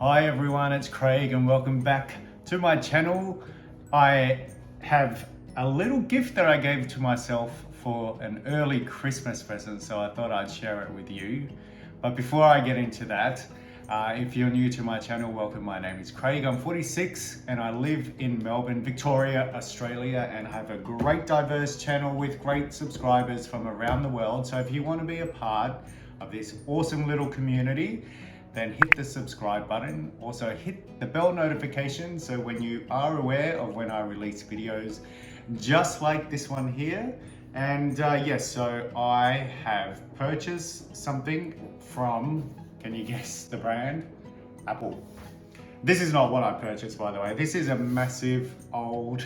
Hi everyone, it's Craig and welcome back to my channel. I have a little gift that I gave to myself for an early Christmas present, so I thought I'd share it with you. But before I get into that, if you're new to my channel, welcome. My name is Craig. I'm 46 and I live in Melbourne, Victoria, Australia, and have a great diverse channel with great subscribers from around the world. So if you want to be a part of this awesome little community, then hit the subscribe button. Also hit the bell notification so when you are aware of when I release videos just like this one here. And yes, so I have purchased something from, can you guess the brand? Apple. This is not what I purchased, by the way. This is a massive old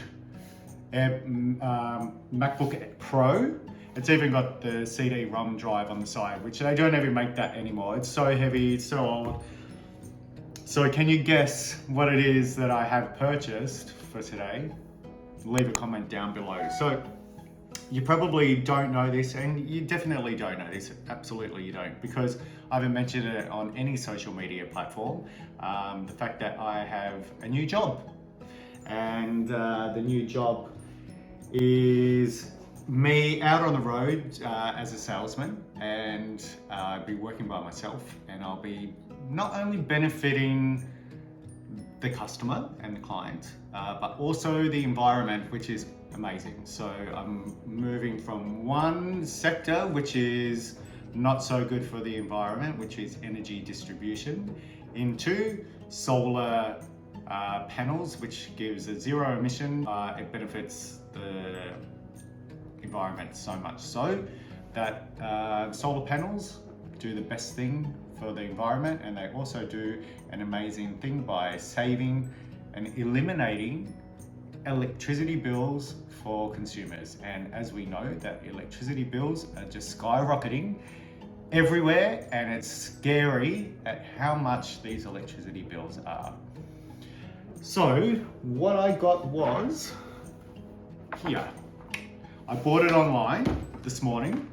MacBook Pro. It's even got the CD-ROM drive on the side, which they don't even make that anymore. It's so heavy, it's so old. So can you guess what it is that I have purchased for today? Leave a comment down below. So you probably don't know this, and you definitely don't know this. Absolutely you don't, because I haven't mentioned it on any social media platform. The fact that I have a new job, and the new job is me out on the road as a salesman, and I'll be working by myself, and I'll be not only benefiting the customer and the client, but also the environment, which is amazing. So I'm moving from one sector which is not so good for the environment, which is energy distribution, into solar panels, which gives a zero emission. It benefits the environment so much so that solar panels do the best thing for the environment, and they also do an amazing thing by saving and eliminating electricity bills for consumers. And as we know, that electricity bills are just skyrocketing everywhere, and it's scary at how much these electricity bills are. So what I got was here. I bought it online this morning,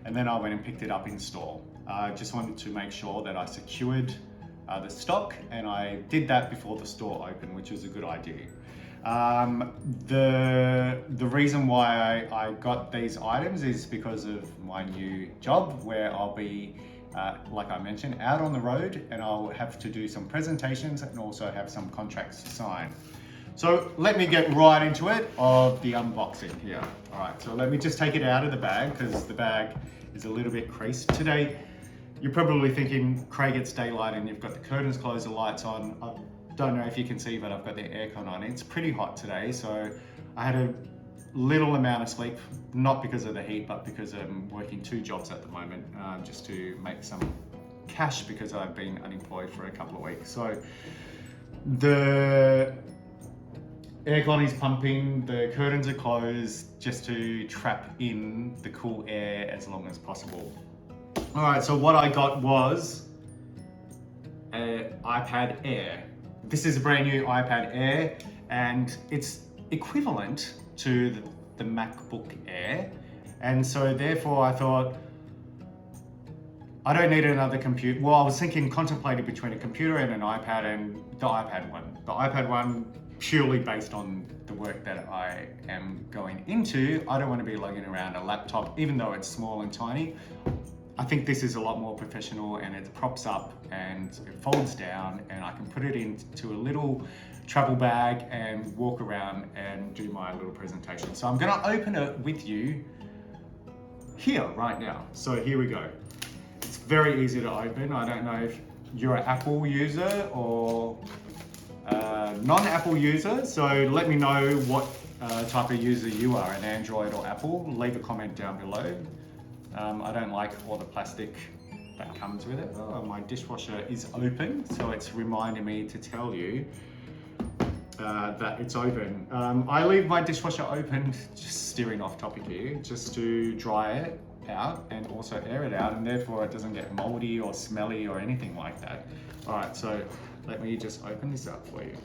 and then I went and picked it up in store. I just wanted to make sure that I secured the stock, and I did that before the store opened, which was a good idea. The reason why I got these items is because of my new job, where I'll be, like I mentioned, out on the road, and I'll have to do some presentations and also have some contracts to sign. So let me get right into it of the unboxing here. All right, so let me just take it out of the bag, because the bag is a little bit creased. Today, you're probably thinking, Craig, it's daylight and you've got the curtains closed, the lights on. I don't know if you can see, but I've got the aircon on. It's pretty hot today, so I had a little amount of sleep, not because of the heat, but because I'm working 2 jobs at the moment, just to make some cash, because I've been unemployed for a couple of weeks. So the aircon is pumping, the curtains are closed, just to trap in the cool air as long as possible. All right, so what I got was an iPad Air. This is a brand new iPad Air, and it's equivalent to the MacBook Air. And so therefore I thought, I don't need another computer. Well, I was contemplating between a computer and an iPad, and the iPad one. The iPad one, purely based on the work that I am going into. I don't want to be lugging around a laptop, even though it's small and tiny. I think this is a lot more professional, and it props up and it folds down, and I can put it into a little travel bag and walk around and do my little presentation. So I'm gonna open it with you here right now. So here we go. It's very easy to open. I don't know if you're an Apple user or non-Apple user, so let me know what type of user you are, an Android or Apple. Leave a comment down below. I don't like all the plastic that comes with it. Oh, my dishwasher is open, so it's reminding me to tell you that it's open. I leave my dishwasher open, just steering off topic here, just to dry it out and also air it out, and therefore it doesn't get moldy or smelly or anything like that. All right, so let me just open this up for you.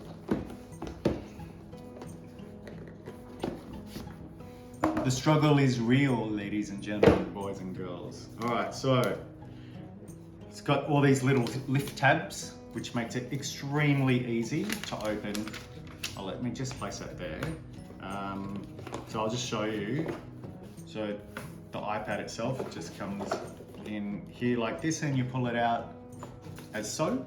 The struggle is real, ladies and gentlemen, boys and girls. All right, so it's got all these little lift tabs which makes it extremely easy to open. Oh, let me just place that there. So I'll just show you. So the iPad itself just comes in here like this, and you pull it out as so.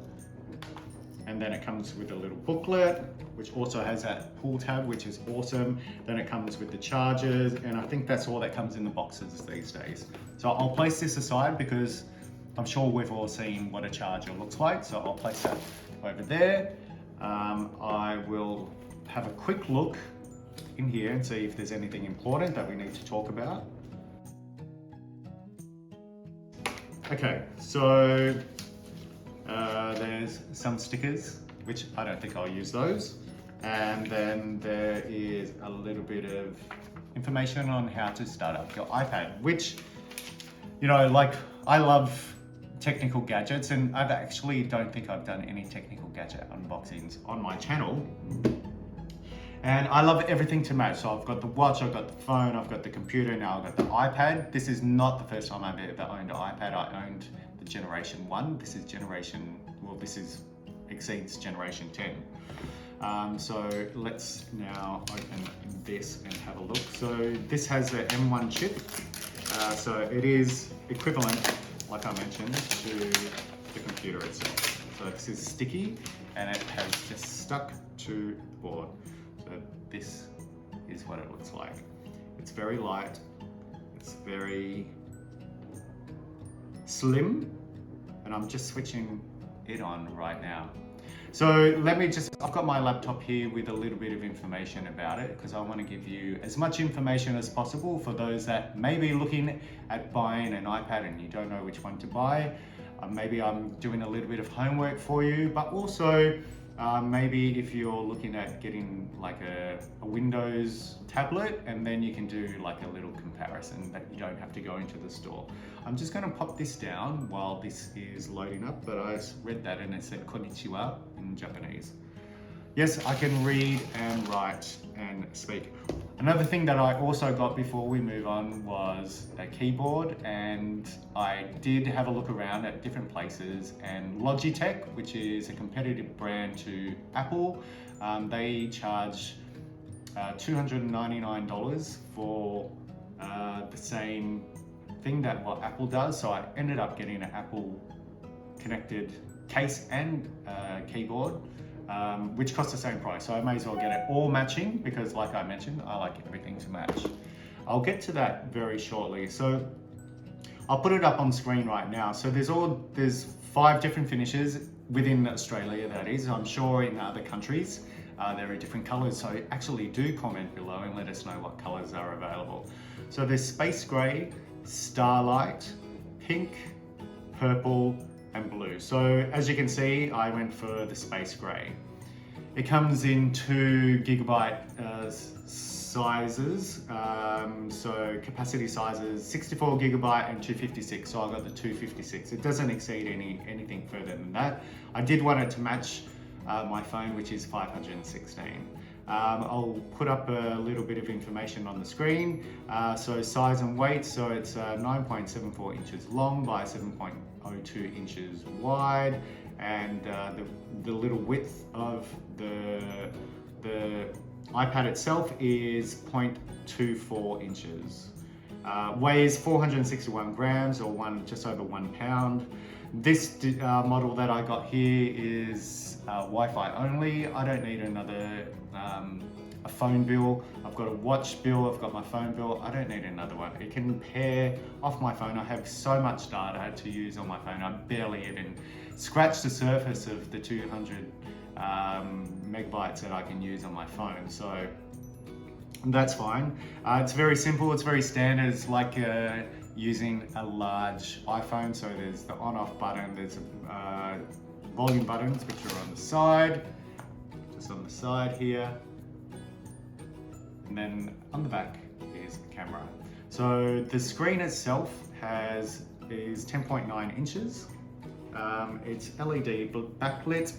And then it comes with a little booklet, which also has that pull tab, which is awesome. Then it comes with the chargers, and I think that's all that comes in the boxes these days. So I'll place this aside because I'm sure we've all seen what a charger looks like. So I'll place that over there. I will have a quick look in here and see if there's anything important that we need to talk about. Okay, so there's some stickers, which I don't think I'll use those. And then there is a little bit of information on how to start up your iPad, which, you know, like, I love technical gadgets, and I actually don't think I've done any technical gadget unboxings on my channel. And I love everything to match. So I've got the watch, I've got the phone, I've got the computer, now I've got the iPad. This is not the first time I've ever owned an iPad. I owned the Generation 1. This is generation, well, exceeds Generation 10. So let's now open this and have a look. So this has the M1 chip. So it is equivalent, like I mentioned, to the computer itself. So this is sticky and it has just stuck to the board. So this is what it looks like. It's very light, it's very slim, and I'm just switching it on right now. So I've got my laptop here with a little bit of information about it because I want to give you as much information as possible for those that may be looking at buying an iPad and you don't know which one to buy. Maybe I'm doing a little bit of homework for you, but also maybe if you're looking at getting like a Windows tablet, and then you can do like a little comparison that you don't have to go into the store. I'm just going to pop this down while this is loading up, but I read that and it said konnichiwa in Japanese. Yes, I can read and write and speak. Another thing that I also got before we move on was a keyboard, and I did have a look around at different places, and Logitech, which is a competitive brand to Apple, they charge $299 for the same thing that what Apple does. So I ended up getting an Apple connected case and keyboard, which cost the same price. So I may as well get it all matching because, like I mentioned, I like everything to match. I'll get to that very shortly. So I'll put it up on screen right now. So there's 5 different finishes within Australia, that is. I'm sure in other countries there are different colors. So actually do comment below and let us know what colors are available. So there's space gray, starlight, pink, purple, and blue. So as you can see, I went for the space gray. It comes in 2 gigabyte sizes, so capacity sizes 64 gigabyte and 256. So I got the 256. It doesn't exceed anything further than that. I did want it to match my phone, which is 516. I'll put up a little bit of information on the screen. So size and weight, so it's 9.74 inches long by 7.02 inches wide, and the little width of the iPad itself is 0.24 inches. Weighs 461 grams or just over 1 pound. This model that I got here is Wi-Fi only. I don't need another a phone bill. I've got a watch bill, I've got my phone bill. I don't need another one. It can pair off my phone. I have so much data to use on my phone. I barely even scratch the surface of the 200 megabytes that I can use on my phone. So that's fine. It's very simple, it's very standard. It's like using a large iPhone. So there's the on-off button, there's volume buttons which are on the side, just on the side here. And then on the back is the camera. So the screen itself is 10.9 inches. It's LED backlit.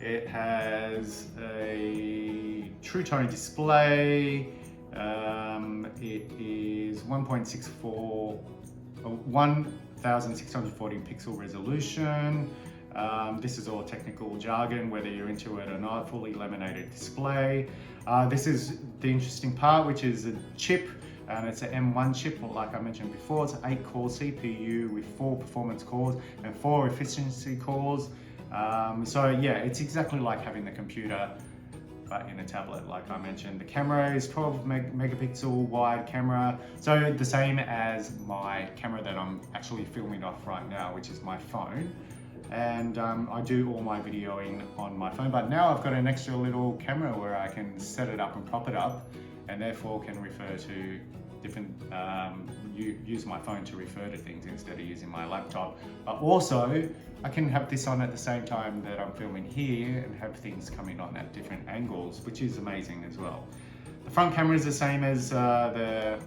It has a True Tone display. It is 1640 pixel resolution. This is all technical jargon, whether you're into it or not. Fully laminated display. This is the interesting part, which is a chip, and it's an M1 chip, like I mentioned before. It's an 8-core CPU with 4 performance cores and 4 efficiency cores. So yeah, it's exactly like having the computer but in a tablet, like I mentioned. The camera is 12 megapixel wide camera, so the same as my camera that I'm actually filming off right now, which is my phone. And I do all my videoing on my phone, but now I've got an extra little camera where I can set it up and prop it up, and therefore can refer to different, use my phone to refer to things instead of using my laptop. But also, I can have this on at the same time that I'm filming here and have things coming on at different angles, which is amazing as well. The front camera is the same as the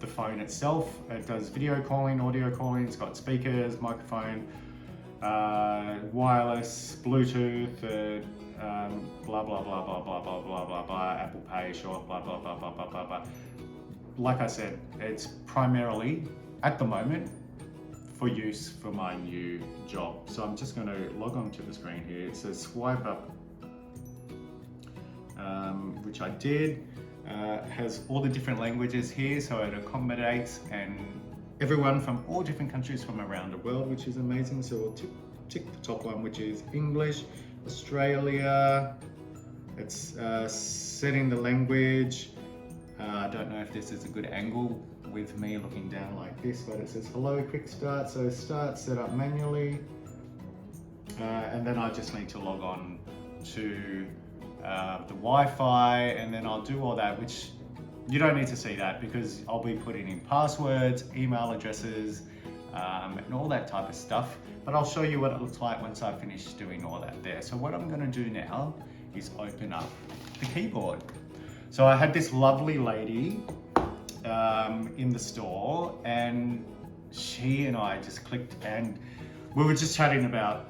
phone itself. It does video calling, audio calling, it's got speakers, microphone, wireless, Bluetooth, blah, blah, blah, blah, blah, blah, blah, blah, blah, Apple Pay, sure, blah, blah, blah, blah, blah, blah, blah. Like I said, it's primarily, at the moment, for use for my new job. So I'm just going to log on to the screen here. It says swipe up, which I did. Has all the different languages here, so it accommodates and everyone from all different countries from around the world, which is amazing. So we'll tick the top one, which is English, Australia. It's setting the language. I don't know if this is a good angle with me looking down like this, but it says hello, quick start. So start, set up manually. And then I just need to log on to the Wi-Fi, and then I'll do all that, which you don't need to see that because I'll be putting in passwords, email addresses, and all that type of stuff. But I'll show you what it looks like once I finish doing all that there. So what I'm going to do now is open up the keyboard. So I had this lovely lady in the store, and she and I just clicked, and we were just chatting about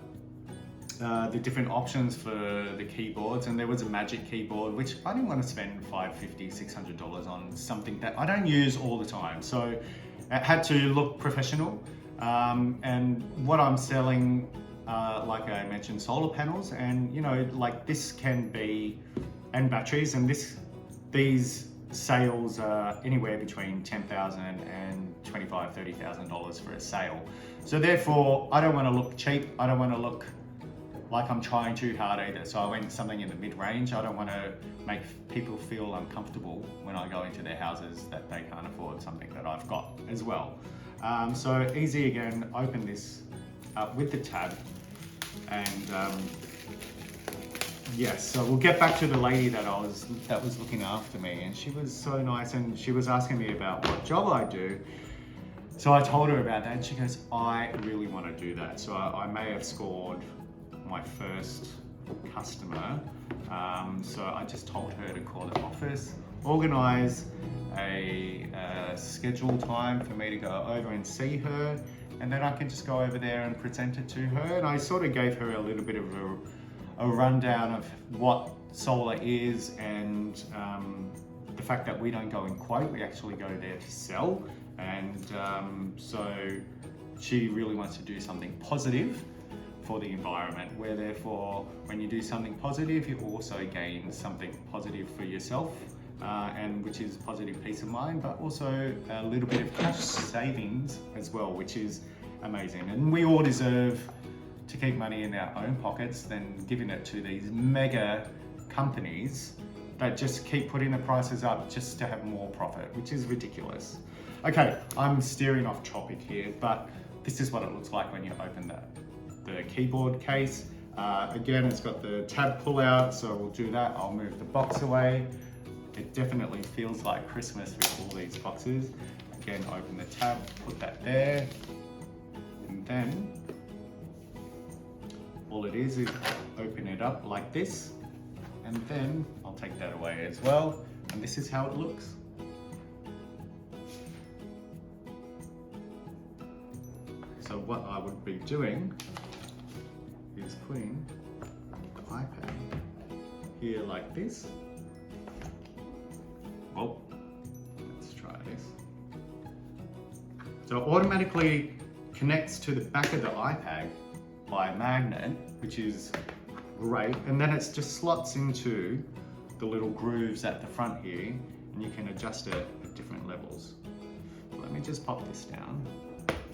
the different options for the keyboards, and there was a Magic Keyboard, which I didn't want to spend $550, $600 on something that I don't use all the time. So it had to look professional, and what I'm selling, like I mentioned, solar panels, and you know, like this can be, and batteries, and these sales are anywhere between $10,000 and $25,000, $30,000 for a sale. So therefore, I don't want to look cheap. I don't want to look like I'm trying too hard either. So I went something in the mid-range. I don't want to make people feel uncomfortable when I go into their houses that they can't afford something that I've got as well. So easy again, open this up with the tab, and yes, so we'll get back to the lady that was looking after me, and she was so nice, and she was asking me about what job I do. So I told her about that, and she goes, I really want to do that. So I may have scored my first customer. So I just told her to call the office, organize a scheduled time for me to go over and see her, and then I can just go over there and present it to her. And I sort of gave her a little bit of a rundown of what solar is, and the fact that we don't go and quote, we actually go there to sell. And so she really wants to do something positive for the environment, where therefore when you do something positive, you also gain something positive for yourself, and which is positive peace of mind, but also a little bit of cash savings as well, which is amazing. And we all deserve to keep money in our own pockets than giving it to these mega companies that just keep putting the prices up just to have more profit, which is ridiculous. Okay, I'm steering off topic here, but this is what it looks like when you open the keyboard case. Again, it's got the tab pull out, so we'll do that. I'll move the box away. It definitely feels like Christmas with all these boxes. Again, open the tab, put that there, and then all it is open it up like this, and then I'll take that away as well, and this is how it looks. So what I would be doing is putting the iPad here like this. Well, let's try this. So it automatically connects to the back of the iPad Wi-Fi magnet, which is great. And then it just slots into the little grooves at the front here, and you can adjust it at different levels. Let me just pop this down.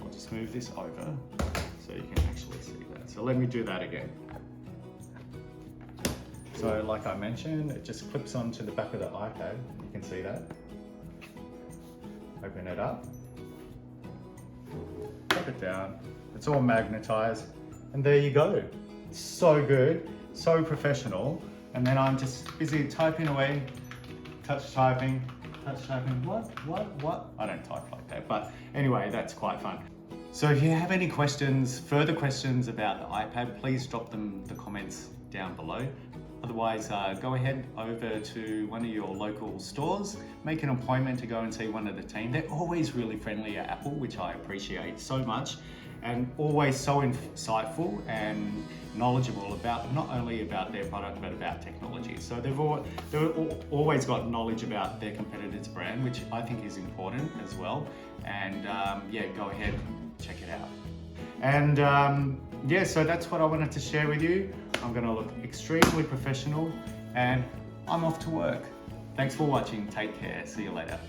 I'll just move this over so you can actually see that. So let me do that again. So like I mentioned, it just clips onto the back of the iPad. You can see that. Open it up. Pop it down. It's all magnetized. And there you go. It's so good, so professional. And then I'm just busy typing away, touch typing. What? I don't type like that, but anyway, that's quite fun. So if you have any questions, further questions about the iPad, please drop them in the comments down below. Otherwise, go ahead over to one of your local stores, make an appointment to go and see one of the team. They're always really friendly at Apple, which I appreciate so much, and always so insightful and knowledgeable about not only about their product but about technology. So they've always got knowledge about their competitor's brand, which I think is important as well. And yeah, go ahead, check it out. And yeah, so that's what I wanted to share with you. I'm gonna look extremely professional and I'm off to work. Thanks for watching. Take care. See you later.